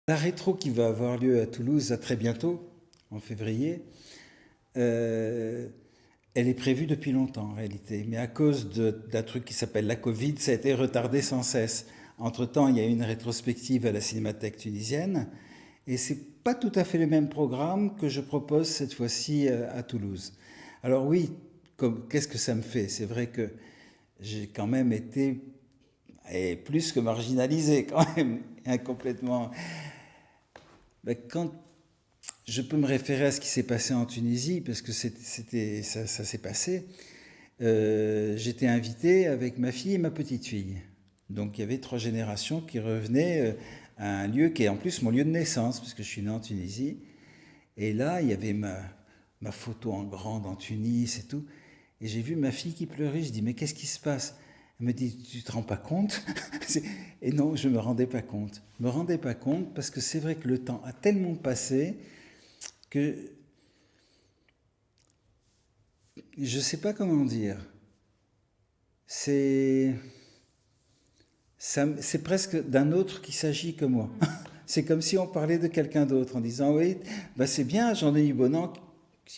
La rétro qui va avoir lieu à Toulouse à très bientôt, en février, euh, elle est prévue depuis longtemps en réalité. Mais à cause d'un truc qui s'appelle la Covid, ça a été retardé sans cesse. Entre-temps, il y a eu une rétrospective à la Cinémathèque tunisienne. Et c'est pas tout à fait le même programme que je propose cette fois-ci à Toulouse. Alors oui, qu'est-ce que ça me fait? C'est vrai que j'ai quand même été plus que marginalisé quand même, hein, complètement. Ben, quand je peux me référer à ce qui s'est passé en Tunisie, parce que ça s'est passé, j'étais invité avec ma fille et ma petite fille. Donc il y avait 3 générations qui revenaient à un lieu qui est en plus mon lieu de naissance, parce que je suis né en Tunisie. Et là, il y avait ma photo en grande en Tunis et tout. Et j'ai vu ma fille qui pleurait. Je dis, mais qu'est-ce qui se passe? Elle me dit, tu te rends pas compte? Et non, je me rendais pas compte. Je me rendais pas compte parce que c'est vrai que le temps a tellement passé que je sais pas comment dire. C'est c'est presque d'un autre qui s'agit que moi. C'est comme si on parlait de quelqu'un d'autre en disant oui, bah c'est bien Jean-Denis Bonan,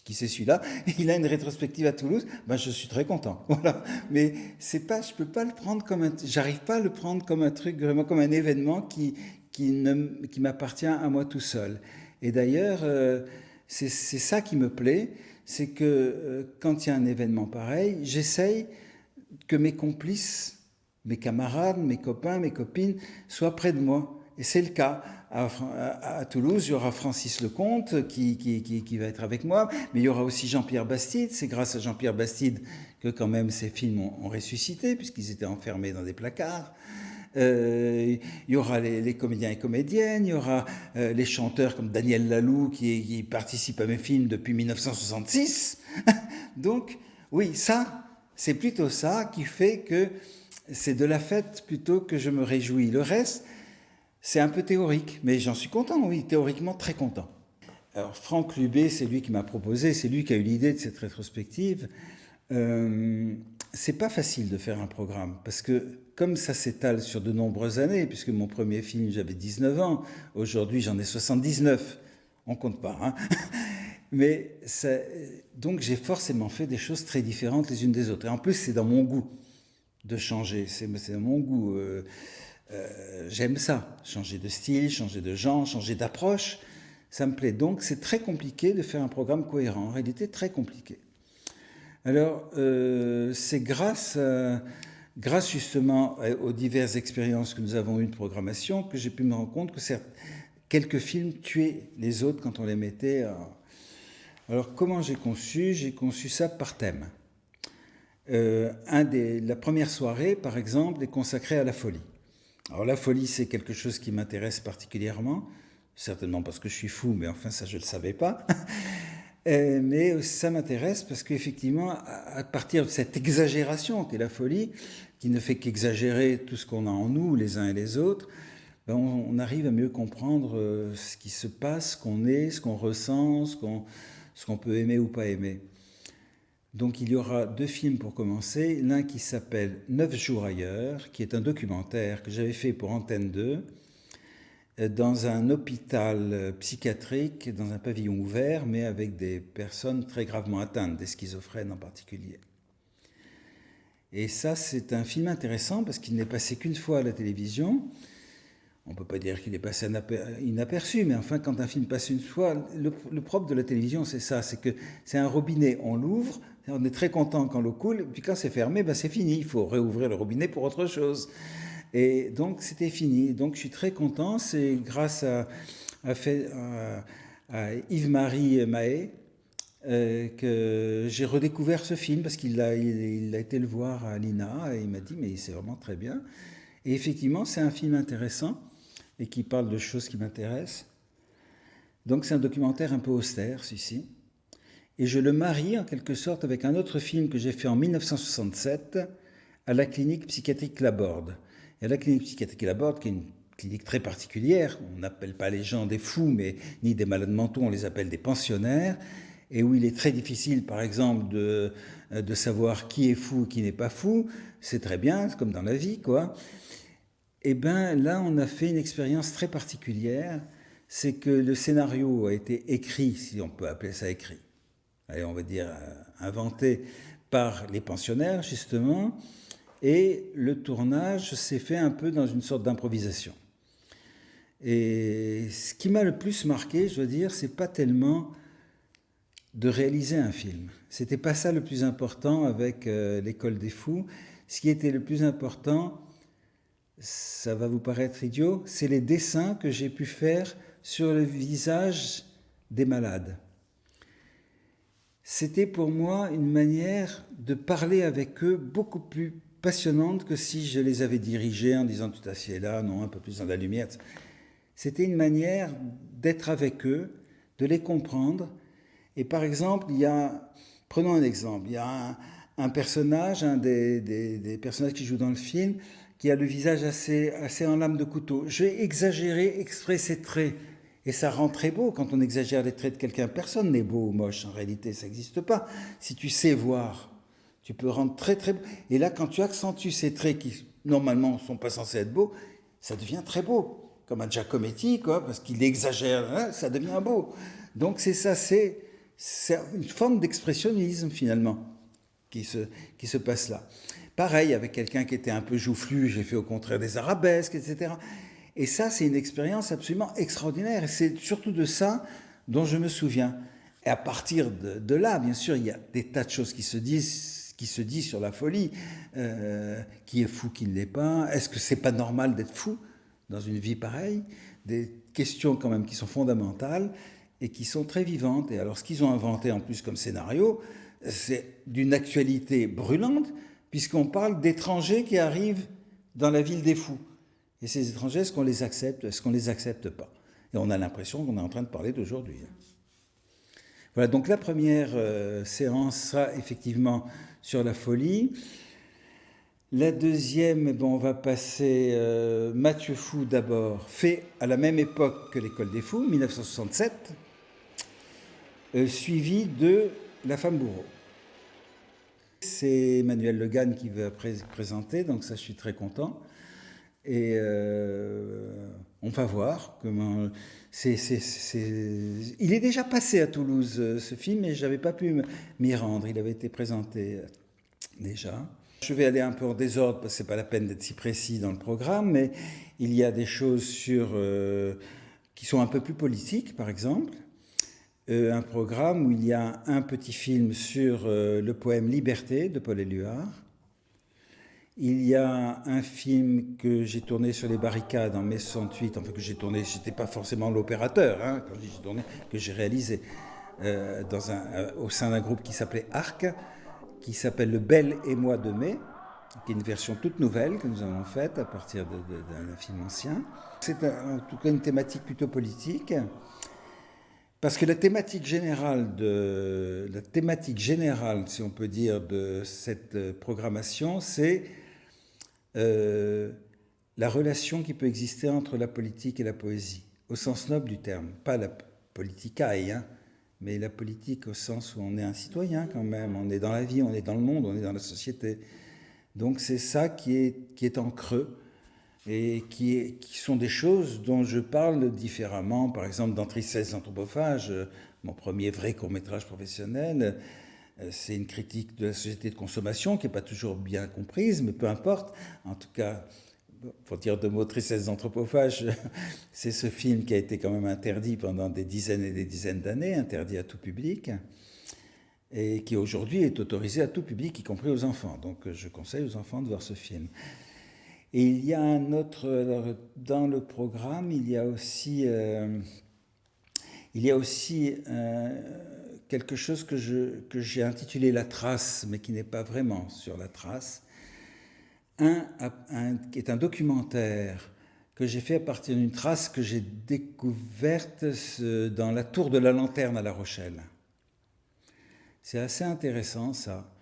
qui c'est celui-là, il a une rétrospective à Toulouse, bah je suis très content. Voilà. Mais c'est pas, je peux pas le prendre comme j'arrive pas à le prendre comme un truc vraiment comme un événement qui m'appartient à moi tout seul. Et d'ailleurs, c'est ça qui me plaît, c'est que quand il y a un événement pareil, j'essaye que mes complices, mes camarades, mes copains, mes copines soient près de moi. Et c'est le cas. À Toulouse, il y aura Francis Lecomte qui va être avec moi, mais il y aura aussi Jean-Pierre Bastide. C'est grâce à Jean-Pierre Bastide que quand même ces films ont ressuscité, puisqu'ils étaient enfermés dans des placards. Il y aura les comédiens et comédiennes, il y aura les chanteurs comme Daniel Laloux qui participe à mes films depuis 1966. Donc, oui, ça, c'est plutôt ça qui fait que c'est de la fête plutôt que je me réjouis. Le reste, c'est un peu théorique, mais j'en suis content, oui, théoriquement très content. Alors Franck Lubé, c'est lui qui m'a proposé, c'est lui qui a eu l'idée de cette rétrospective. Euh, c'est pas facile de faire un programme parce que comme ça s'étale sur de nombreuses années, puisque mon premier film j'avais 19 ans, aujourd'hui j'en ai 79, on compte pas, hein. Mais ça, donc j'ai forcément fait des choses très différentes les unes des autres. Et en plus c'est dans mon goût de changer, c'est dans mon goût. J'aime ça, changer de style, changer de genre, changer d'approche, ça me plaît. Donc c'est très compliqué de faire un programme cohérent, en réalité très compliqué. Alors c'est grâce justement aux diverses expériences que nous avons eues de programmation que j'ai pu me rendre compte que quelques films tuaient les autres quand on les mettait. Alors comment j'ai conçu? J'ai conçu ça par thème. La première soirée, par exemple, est consacrée à la folie. Alors la folie, c'est quelque chose qui m'intéresse particulièrement, certainement parce que je suis fou, mais enfin ça je ne le savais pas. Mais ça m'intéresse parce qu'effectivement, à partir de cette exagération qu'est la folie, qui ne fait qu'exagérer tout ce qu'on a en nous, les uns et les autres, ben on arrive à mieux comprendre ce qui se passe, ce qu'on est, ce qu'on ressent, ce qu'on peut aimer ou pas aimer. Donc il y aura 2 films pour commencer. L'un qui s'appelle 9 jours ailleurs, qui est un documentaire que j'avais fait pour Antenne 2, dans un hôpital psychiatrique, dans un pavillon ouvert, mais avec des personnes très gravement atteintes, des schizophrènes en particulier. Et ça, c'est un film intéressant parce qu'il n'est passé qu'une fois à la télévision. On ne peut pas dire qu'il est passé inaperçu, mais enfin, quand un film passe une fois, le propre de la télévision, c'est ça, c'est que c'est un robinet, on l'ouvre, on est très content quand l'eau coule, puis quand c'est fermé, ben c'est fini, il faut réouvrir le robinet pour autre chose. Et donc, c'était fini. Donc, je suis très content, c'est grâce à Yves-Marie Mahé que j'ai redécouvert ce film, parce qu'il il a été le voir à l'INA, et il m'a dit, mais c'est vraiment très bien. Et effectivement, c'est un film intéressant et qui parle de choses qui m'intéressent. Donc c'est un documentaire un peu austère, celui-ci. Et je le marie en quelque sorte avec un autre film que j'ai fait en 1967 à la clinique psychiatrique Laborde. Et à la clinique psychiatrique Laborde, qui est une clinique très particulière, on n'appelle pas les gens des fous, mais ni des malades mentaux, on les appelle des pensionnaires, et où il est très difficile, par exemple, de savoir qui est fou ou qui n'est pas fou. C'est très bien, c'est comme dans la vie, quoi. Eh bien, là, on a fait une expérience très particulière. C'est que le scénario a été écrit, si on peut appeler ça écrit, allez, on va dire inventé par les pensionnaires, justement, et le tournage s'est fait un peu dans une sorte d'improvisation. Et ce qui m'a le plus marqué, je dois dire, c'est pas tellement de réaliser un film. C'était pas ça le plus important avec l'École des Fous. Ce qui était le plus important, ça va vous paraître idiot, c'est les dessins que j'ai pu faire sur le visage des malades. C'était pour moi une manière de parler avec eux beaucoup plus passionnante que si je les avais dirigés en disant tout assis là, non, un peu plus dans la lumière. C'était une manière d'être avec eux, de les comprendre. Et par exemple, prenons un exemple, il y a un personnage, un des personnages qui joue dans le film, qui a le visage assez en lame de couteau. Je vais exagérer exprès ses traits. Et ça rend très beau quand on exagère les traits de quelqu'un. Personne n'est beau ou moche, en réalité, ça n'existe pas. Si tu sais voir, tu peux rendre très très beau. Et là, quand tu accentues ces traits qui, normalement, ne sont pas censés être beaux, ça devient très beau. Comme un Giacometti, quoi, parce qu'il exagère, hein, ça devient beau. Donc c'est ça, c'est une forme d'expressionnisme, finalement, qui se passe là. Pareil, avec quelqu'un qui était un peu joufflu, j'ai fait au contraire des arabesques, etc. Et ça, c'est une expérience absolument extraordinaire. Et c'est surtout de ça dont je me souviens. Et à partir de là, bien sûr, il y a des tas de choses qui se disent sur la folie. Qui est fou, qui ne l'est pas? Est-ce que c'est pas normal d'être fou dans une vie pareille? Des questions quand même qui sont fondamentales et qui sont très vivantes. Et alors, ce qu'ils ont inventé en plus comme scénario, c'est d'une actualité brûlante, puisqu'on parle d'étrangers qui arrivent dans la ville des fous. Et ces étrangers, est-ce qu'on les accepte, est-ce qu'on ne les accepte pas? Et on a l'impression qu'on est en train de parler d'aujourd'hui. Voilà, donc la première séance sera effectivement sur la folie. La deuxième, on va passer Mathieu Fou d'abord, fait à la même époque que l'École des Fous, 1967, suivi de La femme bourreau. C'est Emmanuel Le Guen qui va présenter, donc ça je suis très content. Et on va voir comment... Il est déjà passé à Toulouse, ce film, mais je n'avais pas pu m'y rendre. Il avait été présenté déjà. Je vais aller un peu en désordre, parce que ce n'est pas la peine d'être si précis dans le programme, mais il y a des choses qui sont un peu plus politiques, par exemple. Un programme où il y a un petit film sur le poème Liberté de Paul Éluard. Il y a un film que j'ai tourné sur les barricades en mai 68, enfin que j'ai tourné, je n'étais pas forcément l'opérateur, hein, quand j'ai tourné, que j'ai réalisé au sein d'un groupe qui s'appelait Arc, qui s'appelle Le Bel et Moi de mai, qui est une version toute nouvelle que nous avons faite à partir d'un film ancien. C'est en tout cas une thématique plutôt politique, parce que la thématique générale, si on peut dire, de cette programmation, c'est la relation qui peut exister entre la politique et la poésie, au sens noble du terme, pas la politicae, hein, mais la politique au sens où on est un citoyen quand même, on est dans la vie, on est dans le monde, on est dans la société. Donc c'est ça qui est en creux et qui sont des choses dont je parle différemment. Par exemple, dans Tristesse anthropophage, mon premier vrai court-métrage professionnel, c'est une critique de la société de consommation qui n'est pas toujours bien comprise, mais peu importe. En tout cas, pour dire deux mots, Tristesse anthropophage, c'est ce film qui a été quand même interdit pendant des dizaines et des dizaines d'années, interdit à tout public, et qui aujourd'hui est autorisé à tout public, y compris aux enfants. Donc je conseille aux enfants de voir ce film. Et il y a un autre, alors, dans le programme, il y a aussi quelque chose que j'ai intitulé La Trace, mais qui n'est pas vraiment sur la trace, qui est un documentaire que j'ai fait à partir d'une trace que j'ai découverte dans la tour de la Lanterne à La Rochelle. C'est assez intéressant ça,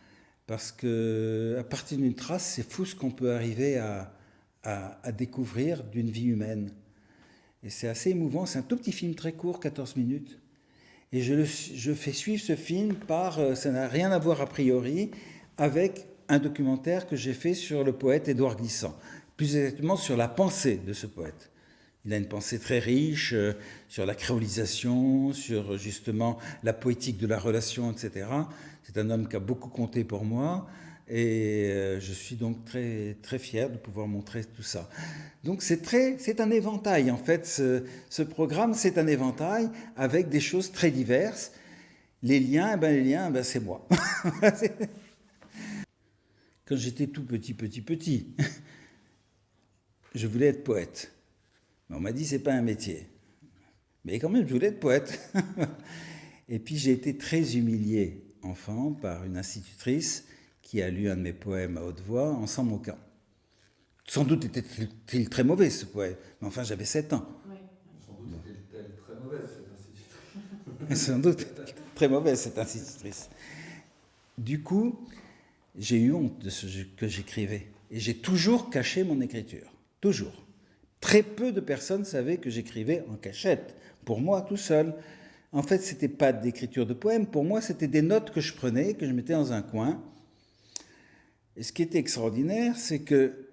parce qu'à partir d'une trace, c'est fou ce qu'on peut arriver à découvrir d'une vie humaine. Et c'est assez émouvant, c'est un tout petit film très court, 14 minutes. Et je fais suivre ce film ça n'a rien à voir a priori, avec un documentaire que j'ai fait sur le poète Édouard Glissant. plus exactement sur la pensée de ce poète. Il a une pensée très riche sur la créolisation, sur justement la poétique de la relation, etc. C'est un homme qui a beaucoup compté pour moi et je suis donc très, très fier de pouvoir montrer tout ça. Donc c'est un éventail en fait, ce programme c'est un éventail avec des choses très diverses. Les liens, c'est moi. Quand j'étais tout petit, je voulais être poète. Mais on m'a dit c'est pas un métier. Mais quand même, je voulais être poète. Et puis j'ai été très humilié, enfant, par une institutrice qui a lu un de mes poèmes à haute voix en s'en moquant. Sans doute était-il très mauvais, ce poème. Mais enfin, j'avais 7 ans. Oui. Sans doute était-elle très mauvaise, cette institutrice. Sans doute très mauvaise, cette institutrice. Du coup, j'ai eu honte de ce que j'écrivais. Et j'ai toujours caché mon écriture. Toujours. Très peu de personnes savaient que j'écrivais en cachette, pour moi tout seul. En fait, ce n'était pas d'écriture de poèmes, pour moi c'était des notes que je prenais, que je mettais dans un coin. Et ce qui était extraordinaire, c'est que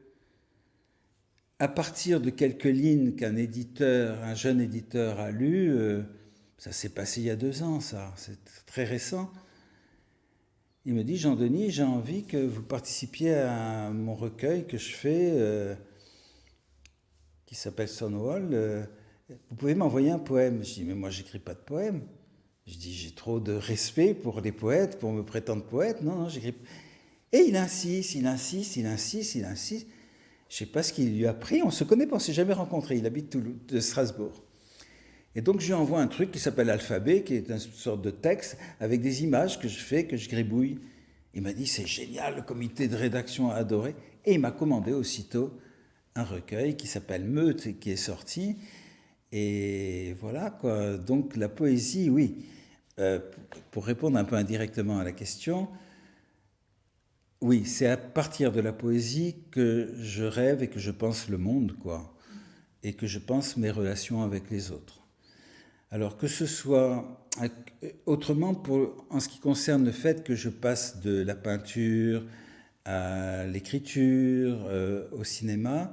à partir de quelques lignes qu'un éditeur, un jeune éditeur a lues, ça s'est passé il y a 2 ans, ça, c'est très récent. Il me dit, Jean-Denis, j'ai envie que vous participiez à mon recueil que je fais, qui s'appelle Stonewall. Vous pouvez m'envoyer un poème. Je dis, mais moi, j'écris pas de poème. Je dis, j'ai trop de respect pour les poètes, pour me prétendre poète. Non, j'écris. Et il insiste. Je sais pas ce qu'il lui a pris. On se connaît pas, on s'est jamais rencontrés. Il habite de Strasbourg. Et donc, je lui envoie un truc qui s'appelle Alphabet, qui est une sorte de texte avec des images que je fais, que je gribouille. Il m'a dit, c'est génial, le comité de rédaction a adoré. Et il m'a commandé aussitôt un recueil qui s'appelle Meute et qui est sorti. Et voilà, quoi. Donc la poésie, oui. Pour répondre un peu indirectement à la question, oui, c'est à partir de la poésie que je rêve et que je pense le monde, quoi. Et que je pense mes relations avec les autres. Alors que ce soit autrement, en ce qui concerne le fait que je passe de la peinture à l'écriture, au cinéma,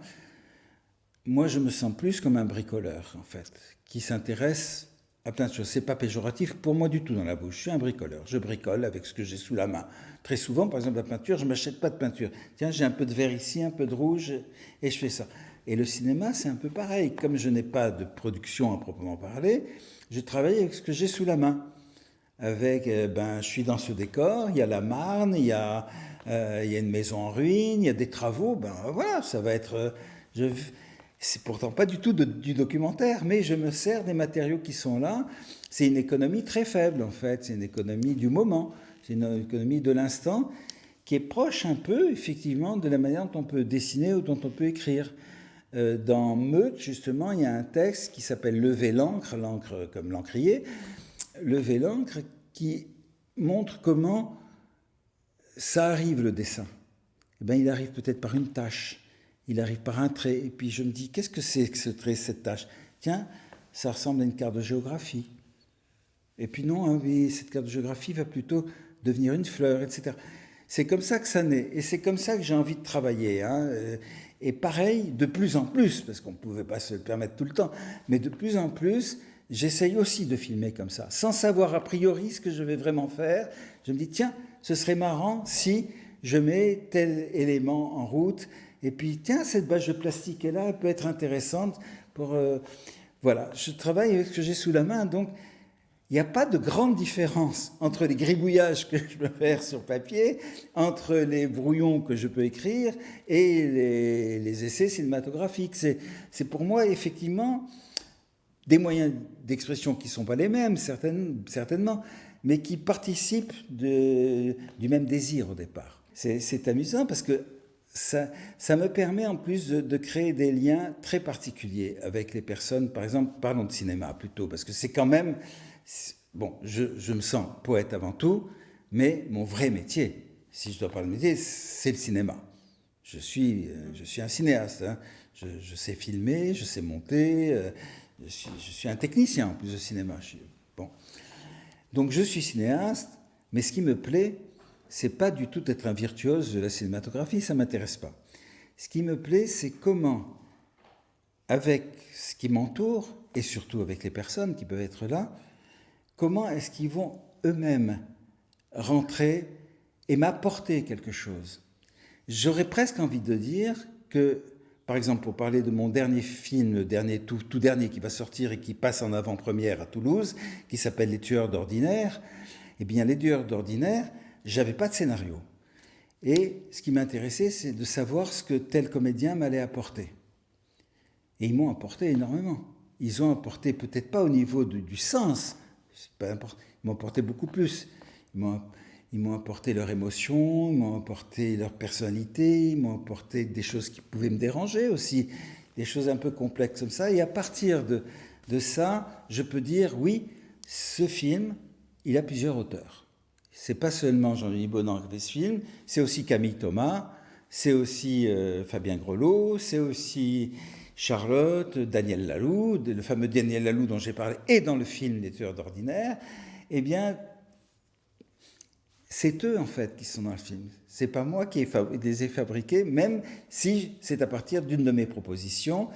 moi je me sens plus comme un bricoleur en fait, qui s'intéresse à plein de choses. C'est pas péjoratif pour moi du tout dans la bouche. Je suis un bricoleur. Je bricole avec ce que j'ai sous la main. Très souvent, par exemple, la peinture, je m'achète pas de peinture. Tiens, j'ai un peu de vert ici, un peu de rouge, et je fais ça. Et le cinéma, c'est un peu pareil. Comme je n'ai pas de production à proprement parler, je travaille avec ce que j'ai sous la main. Je suis dans ce décor, il y a la Marne, il y a une maison en ruine, il y a des travaux. Voilà, ça va être. C'est pourtant pas du tout du documentaire, mais je me sers des matériaux qui sont là. C'est une économie très faible, en fait. C'est une économie du moment. C'est une économie de l'instant qui est proche un peu, effectivement, de la manière dont on peut dessiner ou dont on peut écrire. Dans Meute, justement, il y a un texte qui s'appelle Lever l'encre, l'encre comme l'encrier, Lever l'encre, qui montre comment ça arrive, le dessin. Il arrive peut-être par une tache. Il arrive par un trait, et puis je me dis, qu'est-ce que c'est que ce trait, cette tache? Tiens, ça ressemble à une carte de géographie. Et puis non, hein, mais cette carte de géographie va plutôt devenir une fleur, etc. C'est comme ça que ça naît, et c'est comme ça que j'ai envie de travailler. Hein. Et pareil, de plus en plus, parce qu'on ne pouvait pas se le permettre tout le temps, mais de plus en plus, j'essaye aussi de filmer comme ça, sans savoir a priori ce que je vais vraiment faire. Je me dis, tiens, ce serait marrant si je mets tel élément en route. Et puis, tiens, cette bâche de plastique est là, elle peut être intéressante pour... voilà, je travaille avec ce que j'ai sous la main, donc il n'y a pas de grande différence entre les gribouillages que je peux faire sur papier, entre les brouillons que je peux écrire et les essais cinématographiques. C'est pour moi, effectivement, des moyens d'expression qui ne sont pas les mêmes, certainement, mais qui participent du même désir au départ. C'est amusant parce que ça me permet en plus de créer des liens très particuliers avec les personnes. Par exemple, parlons de cinéma plutôt, parce que c'est quand même... Bon, je me sens poète avant tout, mais mon vrai métier, si je dois parler de métier, c'est le cinéma. Je suis un cinéaste. Hein. Je sais filmer, je sais monter, je suis un technicien en plus de cinéma. Bon. Donc je suis cinéaste, mais ce qui me plaît, c'est pas du tout d'être un virtuose de la cinématographie, ça m'intéresse pas. Ce qui me plaît, c'est comment, avec ce qui m'entoure, et surtout avec les personnes qui peuvent être là, comment est-ce qu'ils vont eux-mêmes rentrer et m'apporter quelque chose. J'aurais presque envie de dire que, par exemple, pour parler de mon dernier film, le dernier, tout dernier qui va sortir et qui passe en avant-première à Toulouse, qui s'appelle Les Tueurs d'ordinaire, eh bien, Les Tueurs d'ordinaire, j'avais pas de scénario. Et ce qui m'intéressait, c'est de savoir ce que tel comédien m'allait apporter. Et ils m'ont apporté énormément. Ils ont apporté, peut-être pas au niveau du sens, c'est pas important, ils m'ont apporté beaucoup plus. Ils m'ont apporté leur émotion, ils m'ont apporté leur personnalité, ils m'ont apporté des choses qui pouvaient me déranger aussi, des choses un peu complexes comme ça. Et à partir de ça, je peux dire, oui, ce film, il a plusieurs auteurs. C'est pas seulement Jean-Denis Bonan qui fait ce film, c'est aussi Camille Thomas, c'est aussi Fabien Grelot, c'est aussi Charlotte, Daniel Laloux, le fameux Daniel Laloux dont j'ai parlé, et dans le film Les Tueurs d'ordinaire. Eh bien, c'est eux en fait qui sont dans le film. C'est pas moi qui les ai fabriqués, même si c'est à partir d'une de mes propositions.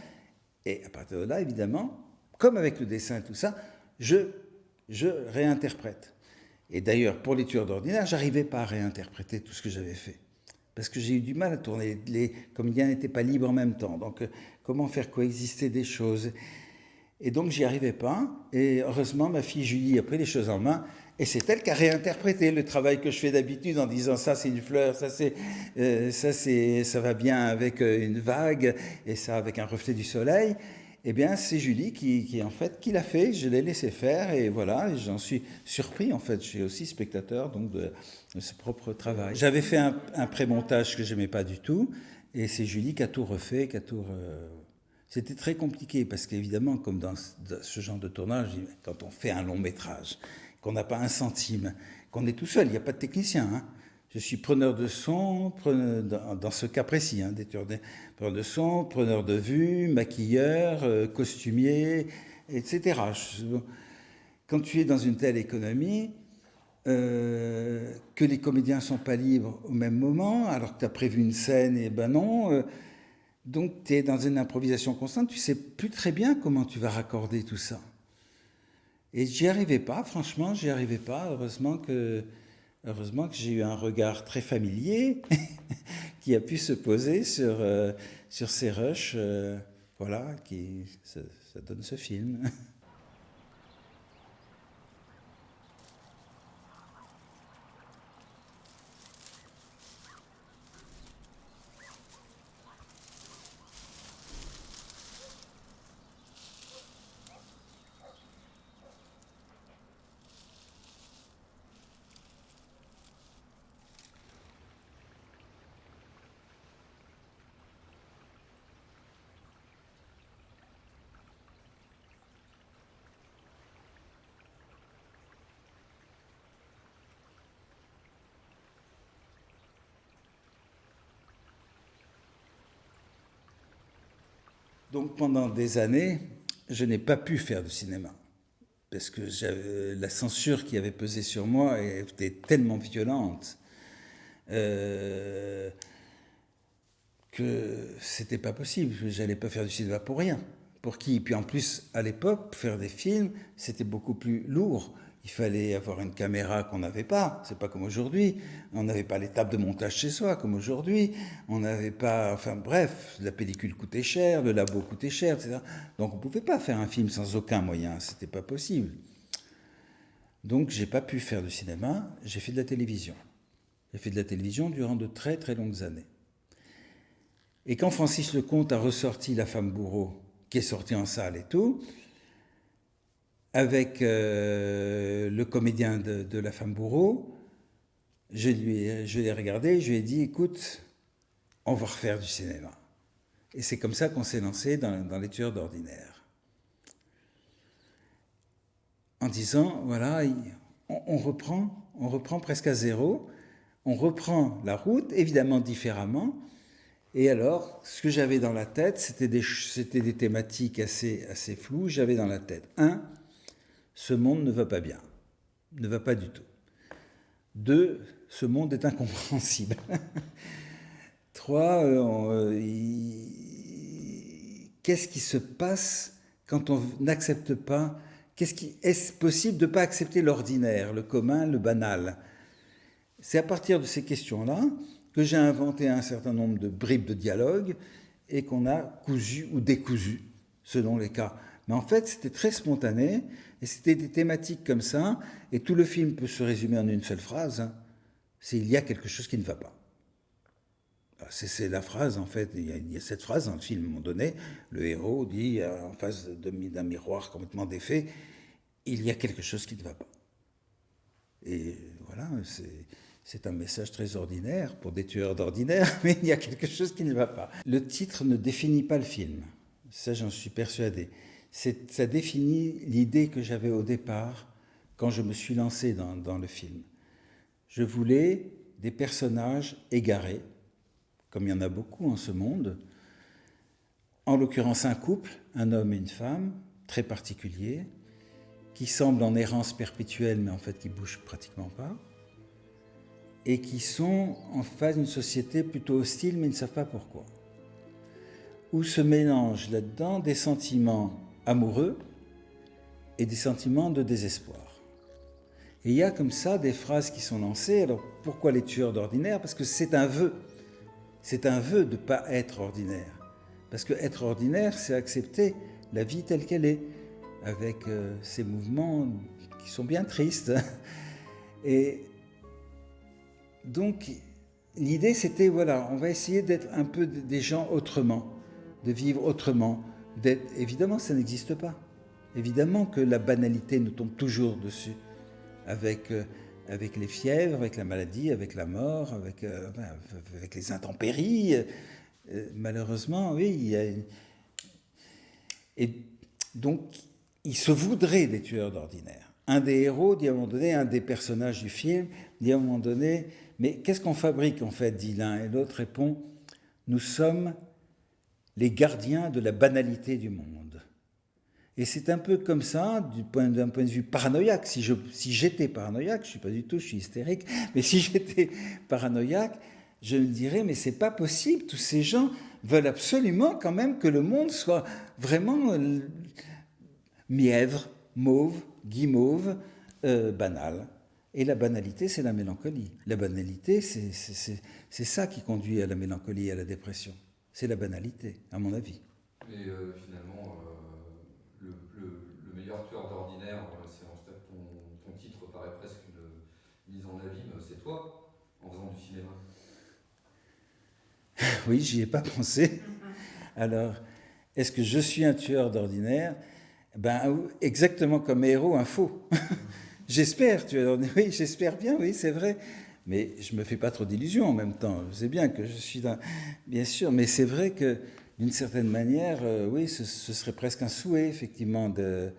Et à partir de là, évidemment, comme avec le dessin et tout ça, je réinterprète. Et d'ailleurs, pour Les Tueurs d'ordinaire, j'arrivais pas à réinterpréter tout ce que j'avais fait. Parce que j'ai eu du mal à tourner. Les comédiens n'étaient pas libres en même temps. Donc, comment faire coexister des choses? Et donc, j'y arrivais pas. Et heureusement, ma fille Julie a pris les choses en main. Et c'est elle qui a réinterprété le travail que je fais d'habitude en disant ça c'est une fleur, ça va bien avec une vague et ça avec un reflet du soleil. Eh bien, c'est Julie qui en fait qui l'a fait. Je l'ai laissé faire et voilà, j'en suis surpris en fait. Je suis aussi spectateur donc de ce propre travail. J'avais fait un pré-montage que j'aimais pas du tout et c'est Julie qui a tout refait, qui a tout. C'était très compliqué parce qu'évidemment, comme dans ce genre de tournage, quand on fait un long métrage, qu'on n'a pas un centime, qu'on est tout seul, il n'y a pas de technicien. Hein. Je suis preneur de son, dans ce cas précis, hein, preneur de son, preneur de vue, maquilleur, costumier, etc. Quand tu es dans une telle économie, que les comédiens ne sont pas libres au même moment, alors que tu as prévu une scène, et ben non. Donc tu es dans une improvisation constante, tu ne sais plus très bien comment tu vas raccorder tout ça. Et j'y arrivais pas, franchement, j'y arrivais pas. Heureusement que j'ai eu un regard très familier qui a pu se poser sur ces rushs, voilà, ça donne ce film. Donc pendant des années, je n'ai pas pu faire de cinéma. Parce que la censure qui avait pesé sur moi était tellement violente que c'était pas possible. J'allais pas faire du cinéma pour rien. Pour qui? Puis en plus, à l'époque, faire des films, c'était beaucoup plus lourd. Il fallait avoir une caméra qu'on n'avait pas. C'est pas comme aujourd'hui. On n'avait pas les tables de montage chez soi comme aujourd'hui. On n'avait pas, enfin bref, la pellicule coûtait cher, le labo coûtait cher, etc. Donc on pouvait pas faire un film sans aucun moyen. C'était pas possible. Donc j'ai pas pu faire de cinéma. J'ai fait de la télévision. J'ai fait de la télévision durant de très très longues années. Et quand Francis Lecomte a ressorti La Femme Bourreau, qui est sorti en salle et tout, avec le comédien de La Femme Bourreau, je l'ai regardé, je lui ai dit, écoute, on va refaire du cinéma. Et c'est comme ça qu'on s'est lancé dans Les Tueurs d'ordinaire. En disant, voilà, on reprend presque à zéro, on reprend la route, évidemment différemment. Et alors, ce que j'avais dans la tête, c'était des thématiques assez floues. J'avais dans la tête, 1, ce monde ne va pas bien, ne va pas du tout. 2, ce monde est incompréhensible. 3, qu'est-ce qui se passe quand on n'accepte pas, est-ce possible de ne pas accepter l'ordinaire, le commun, le banal? C'est à partir de ces questions-là que j'ai inventé un certain nombre de bribes de dialogue et qu'on a cousu ou décousu, selon les cas. Mais en fait, c'était très spontané, et c'était des thématiques comme ça, et tout le film peut se résumer en une seule phrase, hein, c'est « il y a quelque chose qui ne va pas ». C'est la phrase, en fait, il y a cette phrase dans le film, à un moment donné, le héros dit, en face d'un miroir complètement défait, « il y a quelque chose qui ne va pas ». Et voilà, c'est un message très ordinaire pour des tueurs d'ordinaire, mais il y a quelque chose qui ne va pas. Le titre ne définit pas le film, ça j'en suis persuadé. Ça définit l'idée que j'avais au départ quand je me suis lancé dans le film. Je voulais des personnages égarés, comme il y en a beaucoup en ce monde, en l'occurrence un couple, un homme et une femme, très particuliers, qui semblent en errance perpétuelle, mais en fait qui ne bougent pratiquement pas, et qui sont en face d'une société plutôt hostile, mais ils ne savent pas pourquoi. Où se mélangent là-dedans des sentiments amoureux et des sentiments de désespoir. Et il y a comme ça des phrases qui sont lancées. Alors pourquoi les tueurs d'ordinaire? Parce que c'est un vœu. C'est un vœu de ne pas être ordinaire. Parce que être ordinaire, c'est accepter la vie telle qu'elle est, avec ces mouvements qui sont bien tristes. Et donc, l'idée, c'était, voilà, on va essayer d'être un peu des gens autrement, de vivre autrement. Évidemment, ça n'existe pas. Évidemment que la banalité nous tombe toujours dessus, avec les fièvres, avec la maladie, avec la mort, avec les intempéries. Malheureusement, oui, il y a... Et donc, il se voudrait des tueurs d'ordinaire. Un des héros dit à un moment donné, un des personnages du film dit à un moment donné, mais qu'est-ce qu'on fabrique en fait, dit l'un, et l'autre répond, nous sommes les gardiens de la banalité du monde. Et c'est un peu comme ça, d'un point de vue paranoïaque. Si j'étais paranoïaque, je ne suis pas du tout, je suis hystérique, mais si j'étais paranoïaque, je me dirais, mais c'est pas possible, tous ces gens veulent absolument quand même que le monde soit vraiment mièvre, mauve, guimauve, banal. Et la banalité, c'est la mélancolie. La banalité, c'est ça qui conduit à la mélancolie et à la dépression. C'est la banalité, à mon avis. Mais finalement, le meilleur tueur d'ordinaire, c'est en fait ton titre paraît presque une mise en abîme, c'est toi, en faisant du cinéma. Oui, j'y ai pas pensé. Alors, est-ce que je suis un tueur d'ordinaire? Ben, exactement comme héros, un faux. J'espère, oui, j'espère bien, oui, c'est vrai. Mais je me fais pas trop d'illusions en même temps. Je sais bien que je suis bien sûr, mais c'est vrai que d'une certaine manière, oui, ce serait presque un souhait, effectivement, de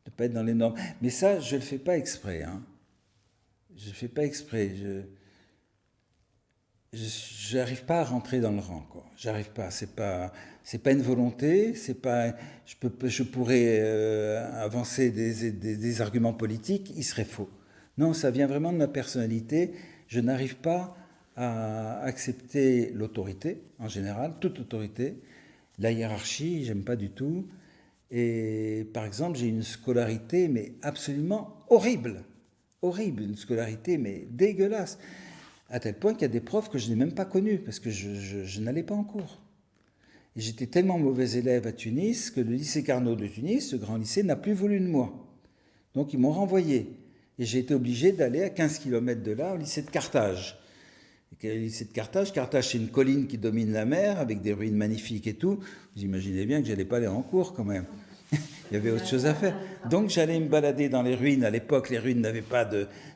ne pas être dans les normes. Mais ça, je ne le fais pas exprès. Hein. Je ne le fais pas exprès. Je n'arrive pas à rentrer dans le rang, quoi. J'arrive pas. C'est pas une volonté. C'est pas. Je pourrais avancer des arguments politiques. Ils seraient faux. Non, ça vient vraiment de ma personnalité. Je n'arrive pas à accepter l'autorité en général, toute autorité. La hiérarchie, j'aime pas du tout. Et par exemple, j'ai une scolarité mais absolument horrible, une scolarité mais dégueulasse. À tel point qu'il y a des profs que je n'ai même pas connus, parce que je n'allais pas en cours. Et j'étais tellement mauvais élève à Tunis que le lycée Carnot de Tunis, ce grand lycée, n'a plus voulu de moi. Donc ils m'ont renvoyé. Et j'ai été obligé d'aller à 15 km de là, au lycée de Carthage. Et le lycée de Carthage, c'est une colline qui domine la mer, avec des ruines magnifiques et tout. Vous imaginez bien que je n'allais pas aller en cours quand même. Il y avait autre chose à faire. Donc j'allais me balader dans les ruines. À l'époque, les ruines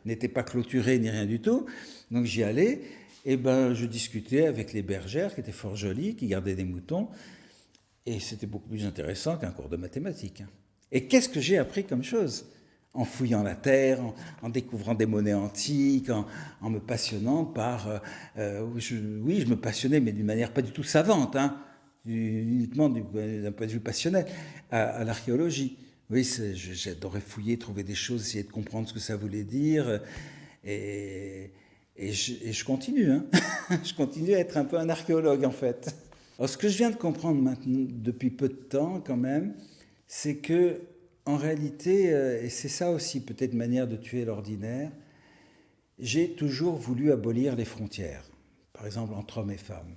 n'étaient pas clôturées ni rien du tout. Donc j'y allais. Et je discutais avec les bergères qui étaient fort jolies, qui gardaient des moutons. Et c'était beaucoup plus intéressant qu'un cours de mathématiques. Et qu'est-ce que j'ai appris comme chose? En fouillant la terre, en découvrant des monnaies antiques, en me passionnant par... je me passionnais, mais d'une manière pas du tout savante, hein, uniquement d'un point de vue passionnel, à l'archéologie. Oui, j'adorais fouiller, trouver des choses, essayer de comprendre ce que ça voulait dire. Et Et je continue, hein. Je continue à être un peu un archéologue en fait. Alors ce que je viens de comprendre maintenant, depuis peu de temps quand même, c'est que en réalité, et c'est ça aussi peut-être une manière de tuer l'ordinaire, j'ai toujours voulu abolir les frontières. Par exemple entre hommes et femmes,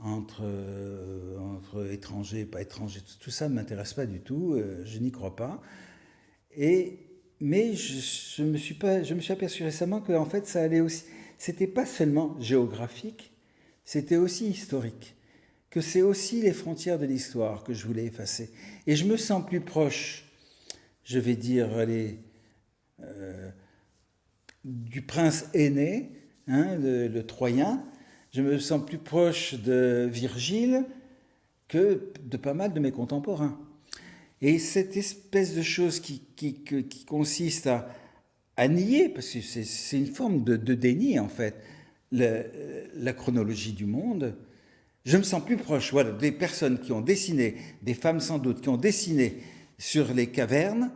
entre étrangers et pas étrangers, tout ça ne m'intéresse pas du tout, je n'y crois pas. Mais je me suis aperçu récemment que en fait ça allait aussi, c'était pas seulement géographique, c'était aussi historique, que c'est aussi les frontières de l'histoire que je voulais effacer. Et je me sens plus proche, je vais dire, allez, du prince aîné, hein, le Troyen. Je me sens plus proche de Virgile que de pas mal de mes contemporains. Et cette espèce de chose qui consiste à nier, parce que c'est une forme de déni en fait, la chronologie du monde, je me sens plus proche, voilà, des personnes qui ont dessiné, des femmes sans doute, qui ont dessiné sur les cavernes,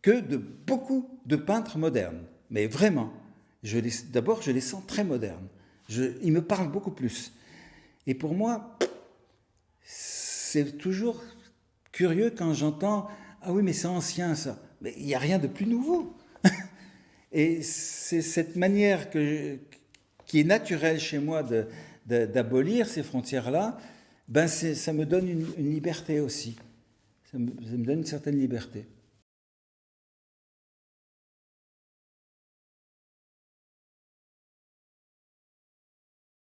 que de beaucoup de peintres modernes. Mais vraiment, d'abord je les sens très modernes. Ils me parlent beaucoup plus. Et pour moi, c'est toujours curieux quand j'entends ah oui, mais c'est ancien ça. Mais il n'y a rien de plus nouveau. Et c'est cette manière qui est naturelle chez moi d'abolir ces frontières-là, ben ça me donne une liberté aussi. Ça me donne une certaine liberté.